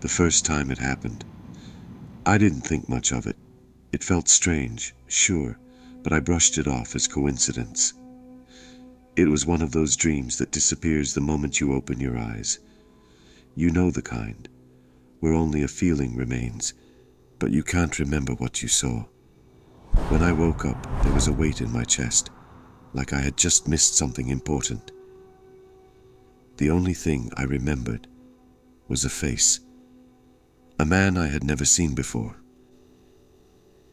The first time it happened, I didn't think much of it. It felt strange, sure, but I brushed it off as coincidence. It was one of those dreams that disappears the moment you open your eyes. You know the kind, where only a feeling remains, but you can't remember what you saw. When I woke up, there was a weight in my chest, like I had just missed something important. The only thing I remembered was a face. A man I had never seen before.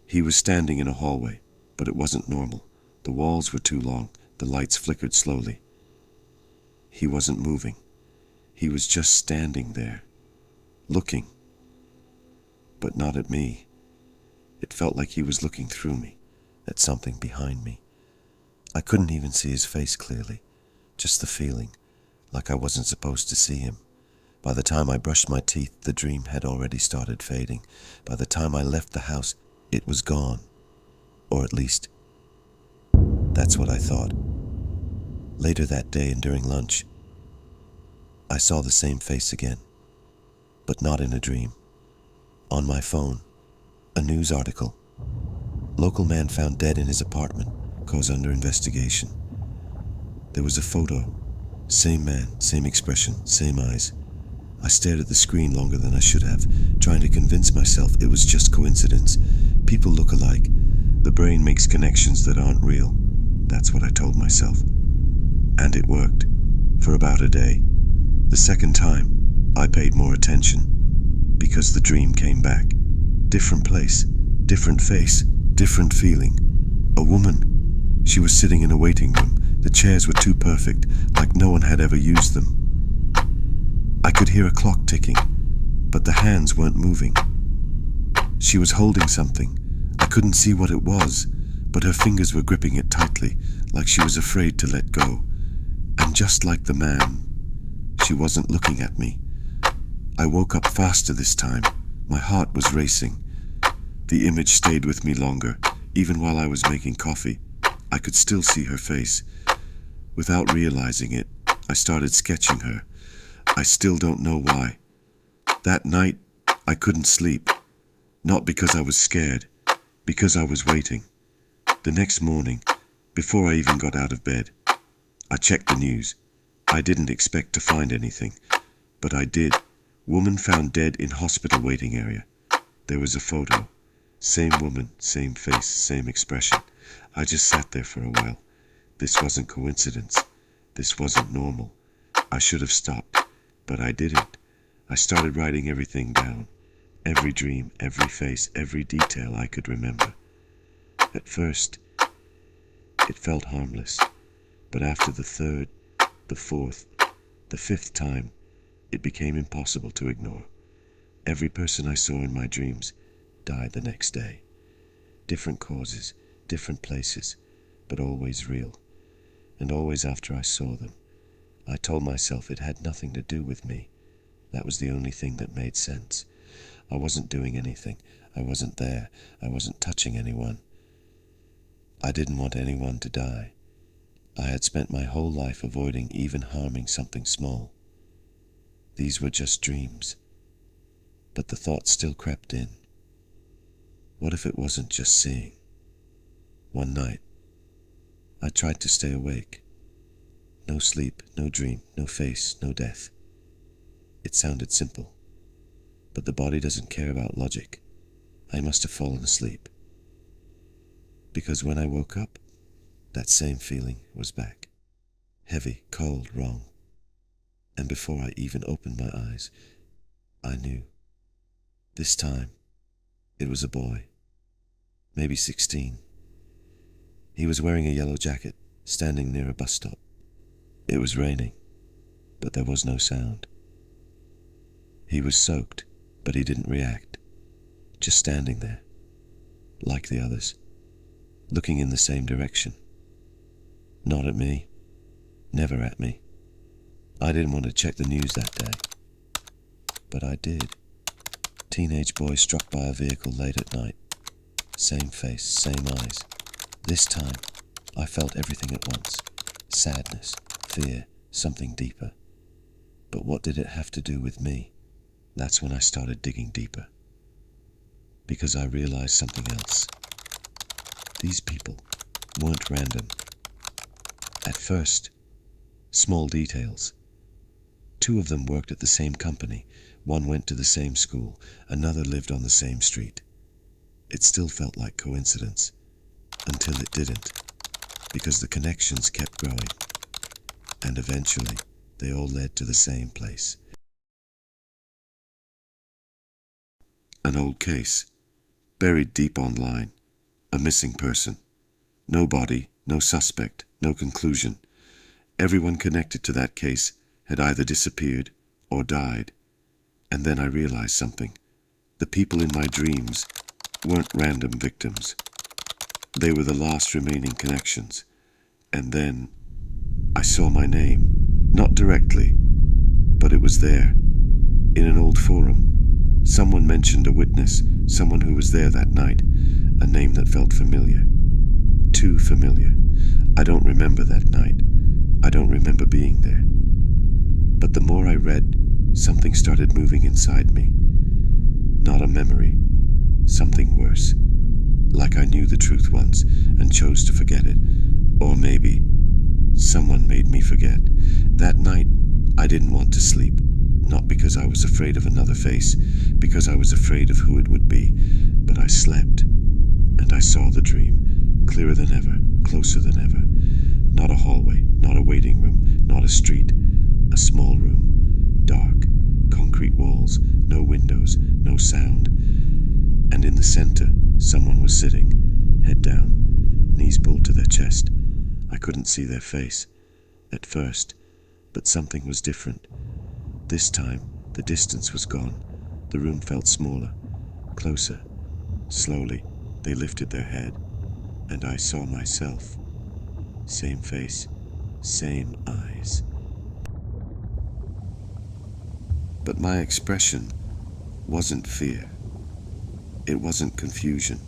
He was standing in a hallway, but it wasn't normal. The walls were too long, the lights flickered slowly. He wasn't moving. He was just standing there, looking. But not at me. It felt like he was looking through me, at something behind me. I couldn't even see his face clearly, just the feeling, like I wasn't supposed to see him. By the time I brushed my teeth, the dream had already started fading. By the time I left the house, it was gone. Or at least, that's what I thought. Later that day and during lunch, I saw the same face again, but not in a dream. On my phone, a news article. Local man found dead in his apartment, cause under investigation. There was a photo. Same man, same expression, same eyes. I stared at the screen longer than I should have, trying to convince myself it was just coincidence. People look alike. The brain makes connections that aren't real. That's what I told myself. And it worked. For about a day. The second time, I paid more attention, because the dream came back. Different place, different face, different feeling. A woman. She was sitting in a waiting room. The chairs were too perfect, like no one had ever used them. I could hear a clock ticking, but the hands weren't moving. She was holding something. I couldn't see what it was, but her fingers were gripping it tightly, like she was afraid to let go. And just like the man, she wasn't looking at me. I woke up faster this time. My heart was racing. The image stayed with me longer. Even while I was making coffee, I could still see her face. Without realizing it, I started sketching her. I still don't know why. That night, I couldn't sleep. Not because I was scared, because I was waiting. The next morning, before I even got out of bed, I checked the news. I didn't expect to find anything, but I did. Woman found dead in hospital waiting area. There was a photo. Same woman, same face, same expression. I just sat there for a while. This wasn't coincidence. This wasn't normal. I should have stopped, but I didn't. I started writing everything down. Every dream, every face, every detail I could remember. At first, it felt harmless, but after the third, the fourth, the fifth time, it became impossible to ignore. Every person I saw in my dreams died the next day. Different causes, different places, but always real. And always after I saw them, I told myself it had nothing to do with me. That was the only thing that made sense. I wasn't doing anything. I wasn't there. I wasn't touching anyone. I didn't want anyone to die. I had spent my whole life avoiding even harming something small. These were just dreams. But the thought still crept in. What if it wasn't just seeing? One night, I tried to stay awake. No sleep, no dream, no face, no death. It sounded simple, but the body doesn't care about logic. I must have fallen asleep. Because when I woke up, that same feeling was back. Heavy, cold, wrong. And before I even opened my eyes, I knew. This time, it was a boy, maybe 16. He was wearing a yellow jacket, standing near a bus stop. It was raining, but there was no sound. He was soaked, but he didn't react, just standing there, like the others, looking in the same direction. Not at me, never at me. I didn't want to check the news that day, but I did. Teenage boy struck by a vehicle late at night. Same face, same eyes. This time, I felt everything at once. Sadness, fear, something deeper. But what did it have to do with me? That's when I started digging deeper, because I realized something else. These people weren't random. At first, small details. Two of them worked at the same company. One went to the same school. Another lived on the same street. It still felt like coincidence, until it didn't, because the connections kept growing. And eventually, they all led to the same place. An old case, buried deep online. A missing person. No body, no suspect, no conclusion. Everyone connected to that case had either disappeared or died. And then I realized something. The people in my dreams weren't random victims. They were the last remaining connections. And then I saw my name. Not directly, but it was there. In an old forum. Someone mentioned a witness, someone who was there that night. A name that felt familiar. Too familiar. I don't remember that night. I don't remember being there. But the more I read, something started moving inside me. Not a memory. Something worse. Like I knew the truth once and chose to forget it. Or maybe someone made me forget. That night, I didn't want to sleep. Not because I was afraid of another face, because I was afraid of who it would be. But I slept, and I saw the dream, clearer than ever, closer than ever. Not a hallway, not a waiting room, not a street. A small room, dark, concrete walls, no windows, no sound. And in the center, someone was sitting, head down, knees pulled to their chest. I couldn't see their face, at first, but something was different. This time, the distance was gone. The room felt smaller, closer. Slowly, they lifted their head, and I saw myself. Same face, same eyes. But my expression wasn't fear. It wasn't confusion.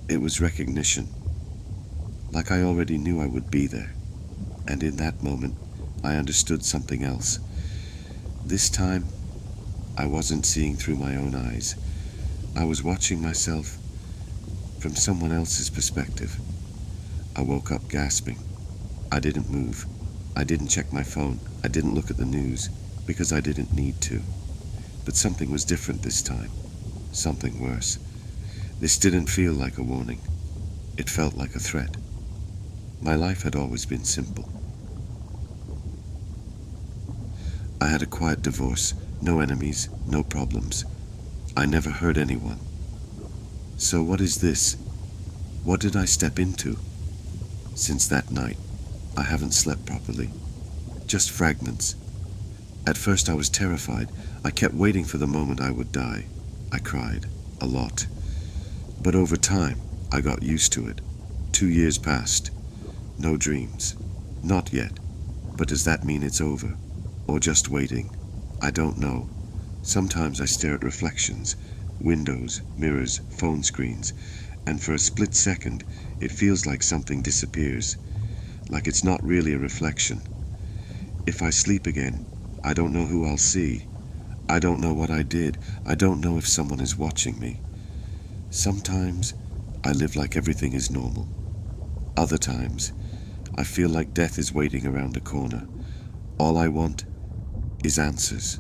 It was recognition. Like I already knew I would be there. And in that moment, I understood something else. This time, I wasn't seeing through my own eyes. I was watching myself from someone else's perspective. I woke up gasping. I didn't move. I didn't check my phone. I didn't look at the news, because I didn't need to. But something was different this time. Something worse. This didn't feel like a warning. It felt like a threat. My life had always been simple. I had a quiet divorce, no enemies, no problems. I never hurt anyone. So what is this? What did I step into? Since that night, I haven't slept properly. Just fragments. At first I was terrified. I kept waiting for the moment I would die. I cried, a lot. But over time, I got used to it. 2 years passed. No dreams. Not yet. But does that mean it's over? Or just waiting? I don't know. Sometimes I stare at reflections, windows, mirrors, phone screens, and for a split second, it feels like something disappears. Like it's not really a reflection. If I sleep again, I don't know who I'll see. I don't know what I did. I don't know if someone is watching me. Sometimes, I live like everything is normal. Other times, I feel like death is waiting around the corner. All I want is answers.